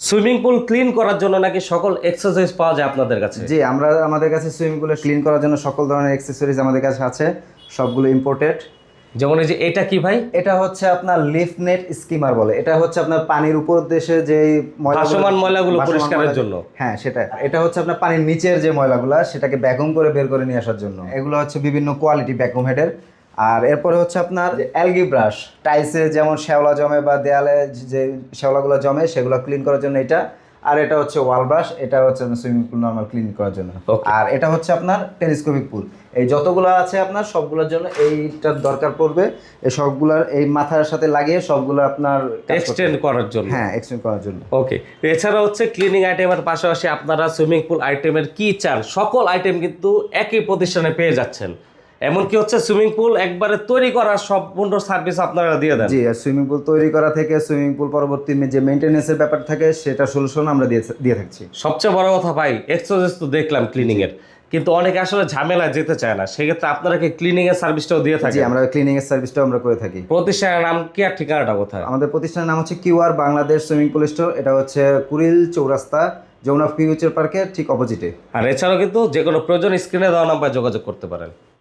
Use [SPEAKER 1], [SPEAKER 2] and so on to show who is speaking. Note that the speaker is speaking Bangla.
[SPEAKER 1] সুইমিং পুল ক্লিন করার জন্য নাকি সকল এক্সারসাইজ পাওয়া যায় আপনাদের কাছে?
[SPEAKER 2] জি, আমাদের কাছে সুইমিং পুলে ক্লিন করার জন্য সকল ধরনের অ্যাক্সেসরিজ আমাদের কাছে আছে, সবগুলো ইম্পোর্টেড।
[SPEAKER 1] যেমন এই যে এটা কি ভাই?
[SPEAKER 2] এটা হচ্ছে আপনার লিফট নেট স্কিমার বলে। এটা হচ্ছে আপনার পানির উপর দেশে যে
[SPEAKER 1] ভাসমান ময়লাগুলো পরিষ্কারের জন্য।
[SPEAKER 2] হ্যাঁ, সেটা। এটা হচ্ছে আপনার পানির নিচের যে ময়লাগুলো সেটাকে ভ্যাকুয়াম করে বের করে নিয়ে আসার জন্য। এগুলো হচ্ছে বিভিন্ন কোয়ালিটি ভ্যাকুয়াম হেডের। আর এরপরে হচ্ছে আপনার অ্যালগি ব্রাশ, টাইলসে যেমন শ্যাওলা জমে বা দেয়ালে যে শ্যাওলাগুলো জমে সেগুলো ক্লিন করার জন্য এটা। আর এটা হচ্ছে ওয়াল ব্রাশ, এটা হচ্ছে সুইমিং পুল নর্মাল ক্লিন করার জন্য। আর এটা হচ্ছে আপনার টেলিস্কোপিক পুল। এই যতগুলো আছে আপনার সবগুলোর জন্য এইটার দরকার পড়বে। এই সবগুলোর এই মাথার সাথে লাগিয়ে সবগুলো আপনার
[SPEAKER 1] এক্সটেন্ড করার জন্য।
[SPEAKER 2] হ্যাঁ, এক্সটেন্ড করার জন্য।
[SPEAKER 1] ওকে। এছাড়া হচ্ছে ক্লিনিং আইটেমের পাশাপাশি আপনারা সুইমিং পুল আইটেমের কি চান সকল আইটেম কিন্তু একই প্রতিষ্ঠানে পেয়ে যাচ্ছেন। এমনকি হচ্ছে সুইমিং পুল একবারে তৈরি করার সম্পূর্ণ সার্ভিস আপনারা দিয়ে দেন।
[SPEAKER 2] জি, সুইমিং পুল তৈরি করা থেকে সুইমিং পুল পরবর্তী যে মেইনটেনেন্সের ব্যাপার থাকে সেটা সলিউশন আমরা দিয়ে থাকছি।
[SPEAKER 1] সবচেয়ে বড় কথা ভাই, এক্সারসাইজ তো দেখলাম ক্লিনিং এর, কিন্তু অনেকে আসলে ঝামেলা যেতে চায় না, সেক্ষেত্রে আপনারা কি ক্লিনিং এর সার্ভিসটাও দিয়ে থাকেন?
[SPEAKER 2] জি, আমরা ক্লিনিং এর সার্ভিসটাও আমরা করে থাকি।
[SPEAKER 1] প্রতিষ্ঠানের নাম কি আর ঠিকানাটা কোথায়?
[SPEAKER 2] আমাদের প্রতিষ্ঠানের নাম হচ্ছে QR Bangladesh swimming pool store. এটা হচ্ছে কুড়িল চৌরাস্তা, যমুনা ফিউচার পার্কের ঠিক অপোজিটে।
[SPEAKER 1] আর এছাড়াও কিন্তু যে কোনো প্রয়োজন স্ক্রিনে দেওয়া নাম্বারে যোগাযোগ করতে পারেন।